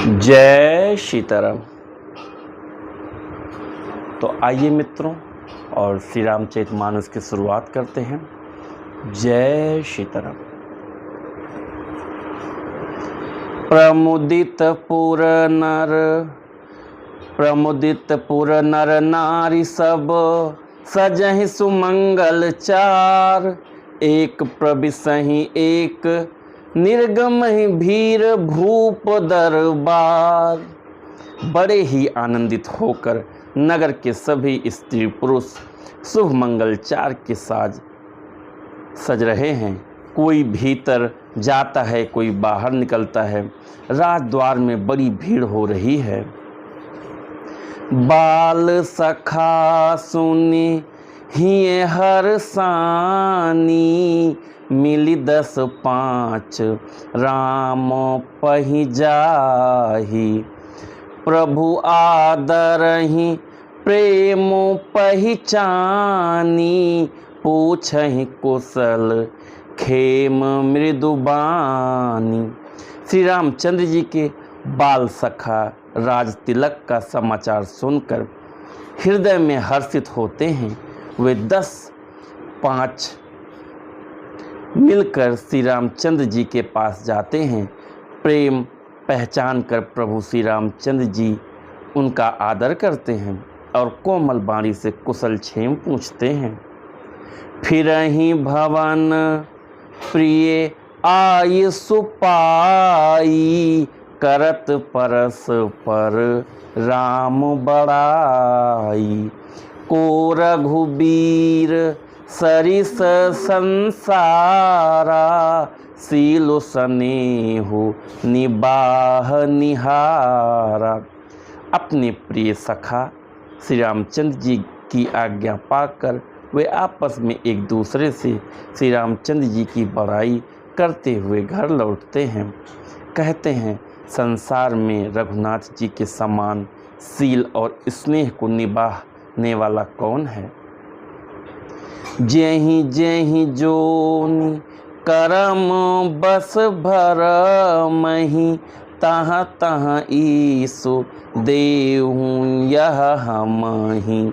जय सीताराम। तो आइए मित्रों और श्री रामचरितमानस की शुरुआत करते हैं। जय सीताराम। प्रमुदित पुर नर नारी सब सजहि सुमंगल चार। एक प्रबिसहि एक निर्गम ही भीर भूप दरबार। बड़े ही आनंदित होकर नगर के सभी स्त्री पुरुष शुभ मंगलचार के साज सज रहे हैं। कोई भीतर जाता है, कोई बाहर निकलता है। राजद्वार में बड़ी भीड़ हो रही है। बाल सखा सुनी हिये हर सानी। मिली 10-5 राम पहि जाहि। प्रभु आदरहि प्रेम पहिचानी। पूछहि कुशल खेम मृदुबानी। श्री रामचंद्र जी के बाल सखा राज तिलक का समाचार सुनकर हृदय में हर्षित होते हैं। वे 10-5 मिलकर श्री रामचंद्र जी के पास जाते हैं। प्रेम पहचान कर प्रभु श्री रामचंद्र जी उनका आदर करते हैं और कोमल बाणी से कुशल क्षेम पूछते हैं। फिरहि भवन प्रिय आय सुपाई। करत परस पर राम बड़ाई। को रघुबीर सरिस संसारा। सीलो स्नेहु निबाह निहारा। अपने प्रिय सखा श्री रामचंद्र जी की आज्ञा पाकर वे आपस में एक दूसरे से श्री रामचंद्र जी की बड़ाई करते हुए घर लौटते हैं। कहते हैं, संसार में रघुनाथ जी के समान सील और स्नेह को निभाने वाला कौन है। जेहि जेहि जोनि करम बस भरमहि। तहाँ तहाँ ईसु देहु यह हमहि।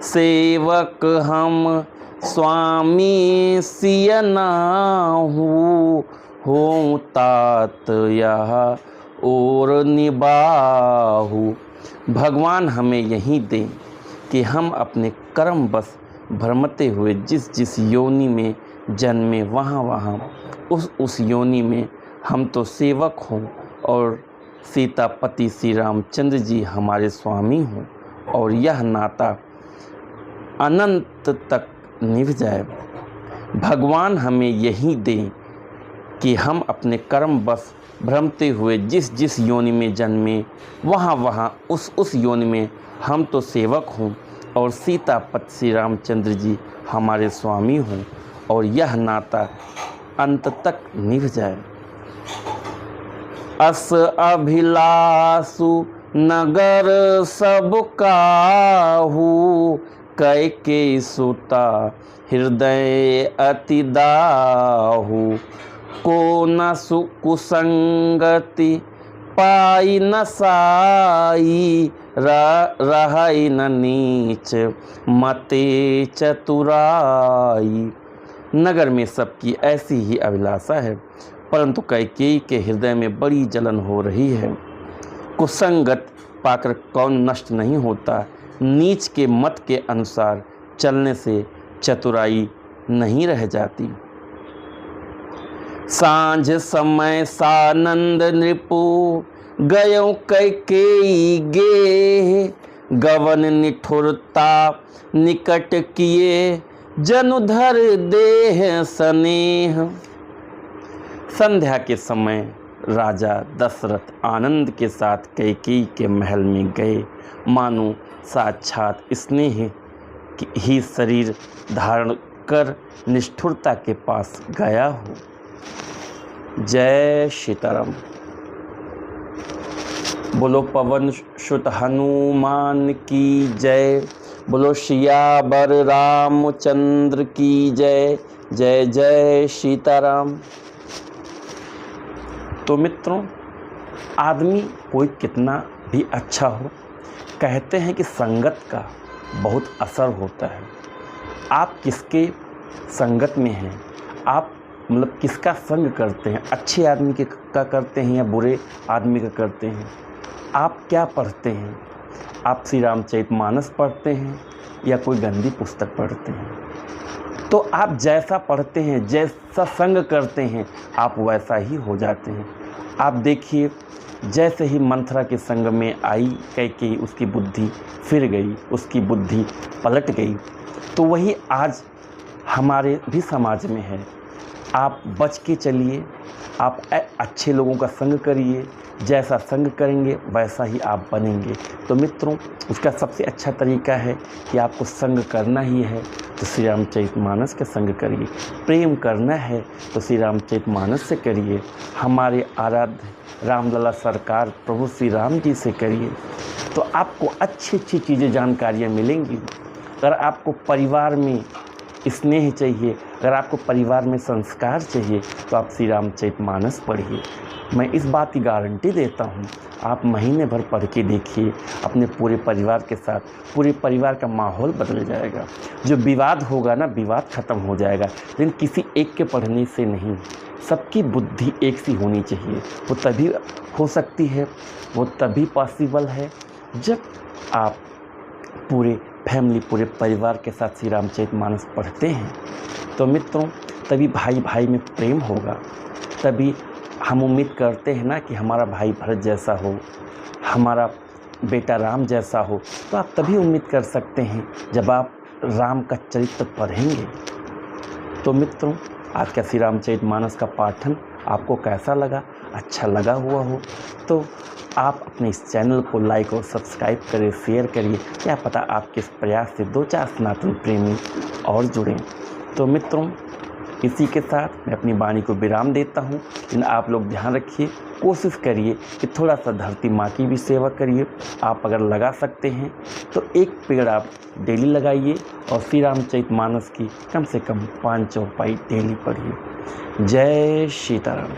सेवक हम स्वामी सिय नाहु। हों तात यह और निबाहु। भगवान हमें यही दें कि हम अपने कर्म बस भ्रमते हुए जिस जिस योनि में जन्मे वहाँ उस योनि में हम तो सेवक हों और सीतापति श्री रामचंद्र जी हमारे स्वामी हों और यह नाता अनंत तक निभ जाए। भगवान हमें यही दें कि हम अपने कर्म बस भ्रमते हुए जिस जिस योनि में जन्मे वहाँ उस योनि में हम तो सेवक हों और सीतापति श्री रामचंद्र जी हमारे स्वामी हों और यह नाता अंत तक निभ जाए। अस अभिलाषु नगर सब काहू। कैकेयी सुता हृदय अति दाहू। को न कुसंगति पाई न साई। रहई न नीच मते चतुराई। नगर में सबकी ऐसी ही अभिलाषा है, परंतु कैकेयी के हृदय में बड़ी जलन हो रही है। कुसंगत पाकर कौन नष्ट नहीं होता। नीच के मत के अनुसार चलने से चतुराई नहीं रह जाती। सांझ समय सानंद नृपु गयो कैकेयी गे। गवन निठुरता निकट किए जनुधर देह स्नेह। संध्या के समय राजा दशरथ आनंद के साथ कैकेयी के महल में गए, मानो साक्षात स्नेह ही शरीर धारण कर निष्ठुरता के पास गया हो। जय सीताराम। बोलो पवन सुत हनुमान की जय। बोलो सियावर रामचंद्र की जय। जय जय सीताराम। तो मित्रों, आदमी कोई कितना भी अच्छा हो, कहते हैं कि संगत का बहुत असर होता है। आप किसके संगत में हैं, आप मतलब किसका संग करते हैं, अच्छे आदमी का करते हैं या बुरे आदमी का करते हैं। आप क्या पढ़ते हैं, आप श्री रामचरितमानस पढ़ते हैं या कोई गंदी पुस्तक पढ़ते हैं। तो आप जैसा पढ़ते हैं, जैसा संग करते हैं, आप वैसा ही हो जाते हैं। आप देखिए, जैसे ही मंथरा के संग में आई कैकेयी, उसकी बुद्धि फिर गई, उसकी बुद्धि पलट गई। तो वही आज हमारे भी समाज में है। आप बच के चलिए, आप अच्छे लोगों का संग करिए, जैसा संग करेंगे वैसा ही आप बनेंगे। तो मित्रों, उसका सबसे अच्छा तरीका है कि आपको संग करना ही है तो श्री रामचरितमानस के संग करिए। प्रेम करना है तो श्री रामचरितमानस से करिए। हमारे आराध्य रामलला सरकार प्रभु श्री राम जी से करिए, तो आपको अच्छी अच्छी चीज़ें, जानकारियाँ मिलेंगी। अगर आपको परिवार में स्नेह चाहिए, अगर आपको परिवार में संस्कार चाहिए, तो आप श्री रामचरितमानस पढ़िए। मैं इस बात की गारंटी देता हूँ, आप महीने भर पढ़ के देखिए, अपने पूरे परिवार के साथ, पूरे परिवार का माहौल बदल जाएगा। जो विवाद होगा ना, विवाद ख़त्म हो जाएगा। लेकिन किसी एक के पढ़ने से नहीं, सबकी बुद्धि एक सी होनी चाहिए। वो तभी हो सकती है, वो तभी पॉसिबल है जब आप पूरे फैमिली, पूरे परिवार के साथ श्री रामचरितमानस पढ़ते हैं। तो मित्रों, तभी भाई भाई में प्रेम होगा। तभी हम उम्मीद करते हैं ना कि हमारा भाई भरत जैसा हो, हमारा बेटा राम जैसा हो। तो आप तभी उम्मीद कर सकते हैं जब आप राम का चरित्र पढ़ेंगे। तो मित्रों, आज का श्री रामचरितमानस का पाठन आपको कैसा लगा? अच्छा लगा हुआ हो तो आप अपने इस चैनल को लाइक और सब्सक्राइब करें, शेयर करिए। क्या पता आपके इस प्रयास से 2-4 सनातन प्रेमी और जुड़ें। तो मित्रों, इसी के साथ मैं अपनी वाणी को विराम देता हूँ। लेकिन आप लोग ध्यान रखिए, कोशिश करिए कि थोड़ा सा धरती माँ की भी सेवा करिए। आप अगर लगा सकते हैं तो एक पेड़ आप डेली लगाइए और श्री रामचरितमानस की कम से कम 5 चौपाई डेली पढ़िए। जय सीताराम।